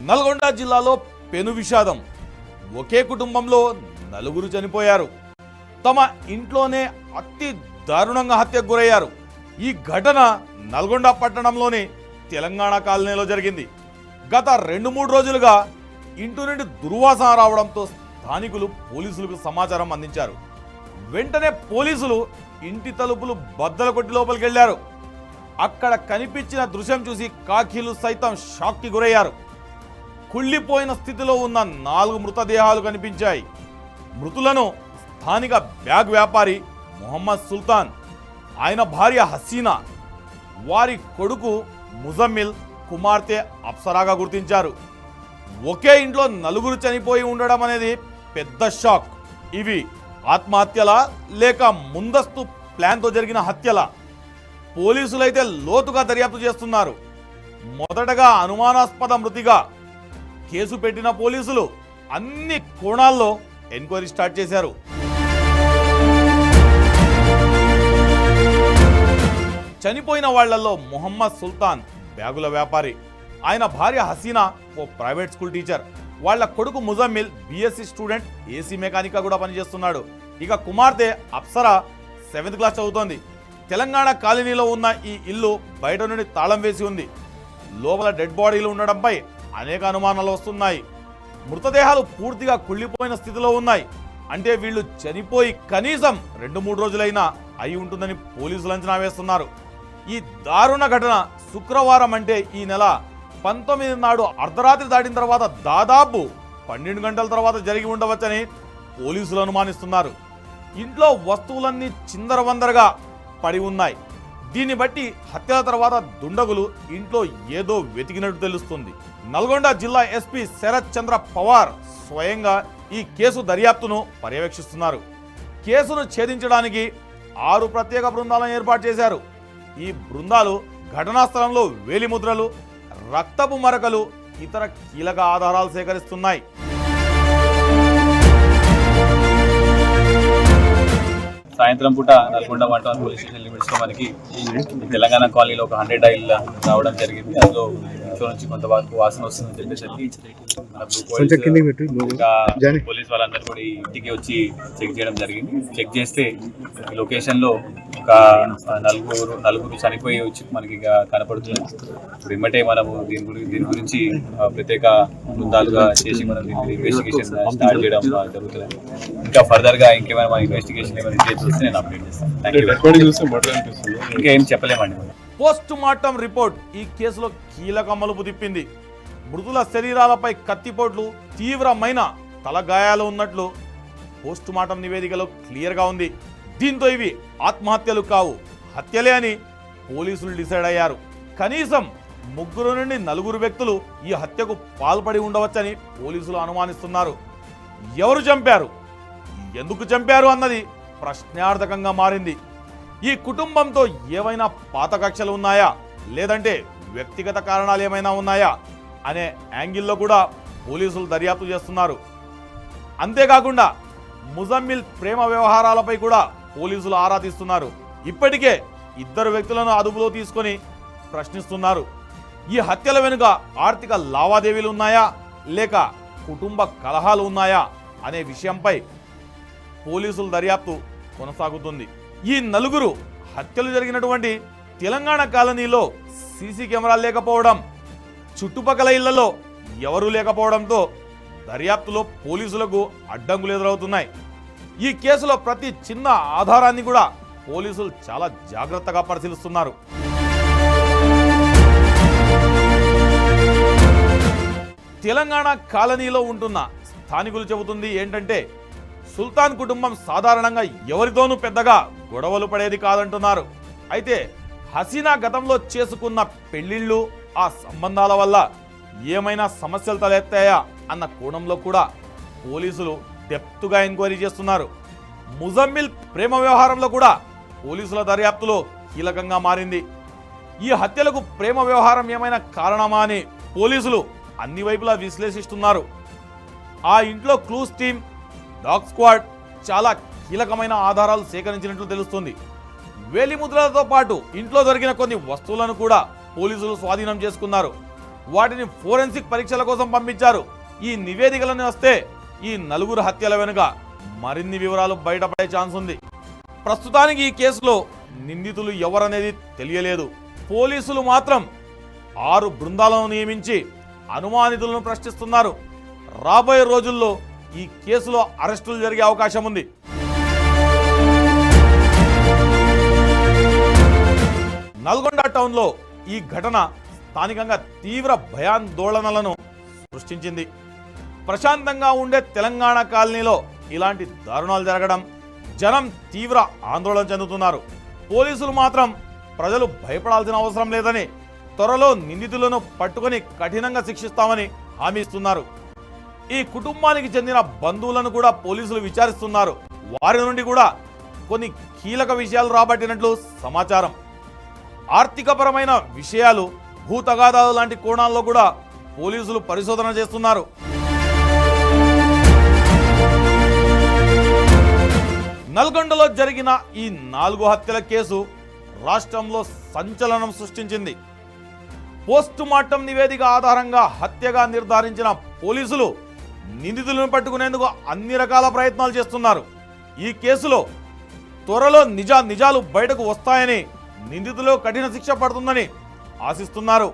నల్గొండ జిల్లాలో పెను విషాదం. ఒకే కుటుంబంలో నలుగురు చనిపోయారు. తమ ఇంట్లోనే అతి దారుణంగా హత్యకు గురయ్యారు. ఈ ఘటన నల్గొండ పట్టణంలోని తెలంగాణ కాలనీలో జరిగింది. గత 2-3 రోజులుగా ఇంటి నుండి దుర్వాసన రావడంతో స్థానికులు పోలీసులకు సమాచారం అందించారు. వెంటనే పోలీసులు ఇంటి తలుపులు బద్దలు కొట్టి లోపలికి వెళ్లారు. అక్కడ కనిపించిన దృశ్యం చూసి కాకీలు సైతం షాక్కి గురయ్యారు. కుళ్ళిపోయిన స్థితిలో ఉన్న 4 మృతదేహాలు కనిపించాయి. మృతులను స్థానిక బ్యాగ్ వ్యాపారి మొహమ్మద్ సుల్తాన్, ఆయన భార్య హసీనా, వారి కొడుకు ముజమ్మిల్, కుమార్తె అప్సరాగా గుర్తించారు. ఒకే ఇంట్లో నలుగురు చనిపోయి ఉండడం అనేది పెద్ద షాక్. ఇవి ఆత్మహత్యలా లేక ముందస్తు ప్లాన్తో జరిగిన హత్యలా? పోలీసులైతే లోతుగా దర్యాప్తు చేస్తున్నారు. మొదటగా అనుమానాస్పద మృతిగా కేసు పెట్టిన పోలీసులు అన్ని కోణాల్లో ఎంక్వైరీ స్టార్ట్ చేశారు. చనిపోయిన వాళ్లలో మొహమ్మద్ సుల్తాన్ బ్యాగుల వ్యాపారి, ఆయన భార్య హసీనా ఓ ప్రైవేట్ స్కూల్ టీచర్, వాళ్ల కొడుకు Muzammil BSc student, AC mechanic గా కూడా పనిచేస్తున్నాడు. ఇక కుమార్తె అప్సరా 7th క్లాస్ చదువుతోంది. తెలంగాణ కాలనీలో ఉన్న ఈ ఇల్లు బయట నుండి తాళం వేసి ఉంది. లోపల డెడ్ బాడీలు ఉండడంపై అనేక అనుమానాలు వస్తున్నాయి. మృతదేహాలు పూర్తిగా కుళ్ళిపోయిన స్థితిలో ఉన్నాయి. అంటే వీళ్ళు చనిపోయి కనీసం 2-3 రోజులైనా అయి ఉంటుందని పోలీసులు అంచనా వేస్తున్నారు. ఈ దారుణ ఘటన శుక్రవారం అంటే ఈ నెల 19 నాడు అర్ధరాత్రి దాటిన తర్వాత దాదాపు 12 గంటల తర్వాత జరిగి ఉండవచ్చని పోలీసులు అనుమానిస్తున్నారు. ఇంట్లో వస్తువులన్నీ చిందరవందరగా పడి ఉన్నాయి. దీన్ని బట్టి హత్యల తర్వాత దుండగులు ఇంట్లో ఏదో వెతికినట్టు తెలుస్తుంది. నల్గొండ జిల్లా ఎస్పీ శరత్ చంద్ర పవార్ స్వయంగా ఈ కేసు దర్యాప్తును పర్యవేక్షిస్తున్నారు. కేసును ఛేదించడానికి 6 ప్రత్యేక బృందాలను ఏర్పాటు చేశారు. ఈ బృందాలు ఘటనా స్థలంలో వేలిముద్రలు, రక్తపు మరకలు, ఇతర కీలక ఆధారాలు సేకరిస్తున్నాయి. సాయంత్రం పూట నల్గొండ 1 పోలీస్ స్టేషన్ లిమిట్స్ లో మనకి తెలంగాణ కాలనీలో ఒక 100 డైల్ రావడం జరిగింది. అందులో ఇంట్లో నుంచి కొంత వాసన వస్తుందని చెప్పేసరికి పోలీస్ వాళ్ళందరూ కూడా ఇంటికి వచ్చి చెక్ చేయడం జరిగింది. చెక్ చేస్తే లొకేషన్ లో ఒక నలుగురు చనిపోయి వచ్చి మనకి కనపడుతుంది. ఇప్పుడు ఇమ్మటే మనము దీని గురించి ప్రత్యేక బృందాలుగా చేసి మనం ఇన్వెస్టిగేషన్ స్టార్ట్ చేయడం జరుగుతుంది. ఇంకా ఫర్దర్ గా ఇంకేమైనా మన ఇన్వెస్టిగేషన్ ఏమైనా చూస్తే నేను అప్డేట్ చేస్తాను. ఇంకా ఏం చెప్పలేమండి. పోస్ట్ మార్టం రిపోర్ట్ ఈ కేసులో కీలక మలుపు తిప్పింది. మృతుల శరీరాలపై కత్తిపోట్లు, తీవ్రమైన తల గాయాలు ఉన్నట్లు పోస్ట్ మార్టం నివేదికలో క్లియర్గా ఉంది. దీంతో ఇవి ఆత్మహత్యలు కావు, హత్యలే అని పోలీసులు డిసైడ్ అయ్యారు. కనీసం 3 నుండి 4 వ్యక్తులు ఈ హత్యకు పాల్పడి ఉండవచ్చని పోలీసులు అనుమానిస్తున్నారు. ఎవరు చంపారు, ఎందుకు చంపారు అన్నది ప్రశ్నార్థకంగా మారింది. ఈ కుటుంబంతో ఏవైనా పాత కక్షలు ఉన్నాయా, లేదంటే వ్యక్తిగత కారణాలు ఏమైనా ఉన్నాయా అనే యాంగిల్లో కూడా పోలీసులు దర్యాప్తు చేస్తున్నారు. అంతేకాకుండా ముజమ్మిల్ ప్రేమ వ్యవహారాలపై కూడా పోలీసులు ఆరా తీస్తున్నారు. ఇప్పటికే 2 వ్యక్తులను అదుపులో తీసుకొని ప్రశ్నిస్తున్నారు. ఈ హత్యల వెనుక ఆర్థిక లావాదేవీలు ఉన్నాయా, లేక కుటుంబ కలహాలు ఉన్నాయా అనే విషయంపై పోలీసుల దర్యాప్తు కొనసాగుతుంది. ఈ 4 హత్యలు జరిగినటువంటి తెలంగాణ కాలనీలో సీసీ కెమెరాలు లేకపోవడం, చుట్టుపక్కల ఇళ్లలో ఎవరూ లేకపోవడంతో దర్యాప్తులో పోలీసులకు అడ్డంకులు ఎదురవుతున్నాయి. ఈ కేసులో ప్రతి చిన్న ఆధారాన్ని కూడా పోలీసులు చాలా జాగ్రత్తగా పరిశీలిస్తున్నారు. తెలంగాణ కాలనీలో ఉంటున్న స్థానికులు చెబుతుంది ఏంటంటే, సుల్తాన్ కుటుంబం సాధారణంగా ఎవరితోనూ పెద్దగా గొడవలు పడేది కాదంటున్నారు. అయితే హసీనా గతంలో చేసుకున్న పెళ్లిళ్ళు, ఆ సంబంధాల వల్ల ఏమైనా సమస్యలు తలెత్తాయా అన్న కోణంలో కూడా పోలీసులు డెప్త్గా ఎంక్వైరీ చేస్తున్నారు. ముజమ్మిల్ ప్రేమ వ్యవహారంలో కూడా పోలీసుల దర్యాప్తులో కీలకంగా మారింది. ఈ హత్యలకు ప్రేమ వ్యవహారం ఏమైనా కారణమా అని పోలీసులు అన్ని వైపులా విశ్లేషిస్తున్నారు. ఆ ఇంట్లో క్లూస్ టీమ్, డాగ్ స్క్వాడ్ చాలా కీలకమైన ఆధారాలు సేకరించినట్లు తెలుస్తుంది. వేలిముద్రలతో పాటు ఇంట్లో దొరికిన కొన్ని వస్తువులను కూడా పోలీసులు స్వాధీనం చేసుకున్నారు. వాటిని ఫోరెన్సిక్ పరీక్షల కోసం పంపించారు. ఈ నివేదికలను వస్తే ఈ నలుగురు హత్యల వెనుక మరిన్ని వివరాలు బయటపడే ఛాన్స్ ఉంది. ప్రస్తుతానికి ఈ కేసులో నిందితులు ఎవరనేది తెలియలేదు. పోలీసులు మాత్రం 6 బృందాలను నియమించి అనుమానితులను ప్రశ్నిస్తున్నారు. రాబోయే రోజుల్లో ఈ కేసులో అరెస్టులు జరిగే అవకాశం ఉంది. నల్గొండ టౌన్లో ఈ ఘటన స్థానికంగా తీవ్ర భయాందోళనలను సృష్టించింది. ప్రశాంతంగా ఉండే తెలంగాణ కాలనీలో ఇలాంటి దారుణాలు జరగడం జనం తీవ్ర ఆందోళన చెందుతున్నారు. పోలీసులు మాత్రం ప్రజలు భయపడాల్సిన అవసరం లేదని, త్వరలో నిందితులను పట్టుకొని కఠినంగా శిక్షిస్తామని హామీ ఇస్తున్నారు. ఈ కుటుంబానికి చెందిన బంధువులను కూడా పోలీసులు విచారిస్తున్నారు. వారి నుండి కూడా కొన్ని కీలక విషయాలు రాబట్టినట్లు సమాచారం. ఆర్థికపరమైన విషయాలు, భూ తగాదాలు లాంటి కోణాల్లో కూడా పోలీసులు పరిశోధన చేస్తున్నారు. నల్గొండలో జరిగిన ఈ 4 హత్యల కేసు రాష్ట్రంలో సంచలనం సృష్టించింది. పోస్టు మార్టం నివేదిక ఆధారంగా హత్యగా నిర్ధారించిన పోలీసులు నిందితులను పట్టుకునేందుకు అన్ని రకాల ప్రయత్నాలు చేస్తున్నారు. ఈ కేసులో త్వరలో నిజాలు బయటకు వస్తాయని, నిందితులు కఠిన శిక్ష పడుతుందని ఆశిస్తున్నారు.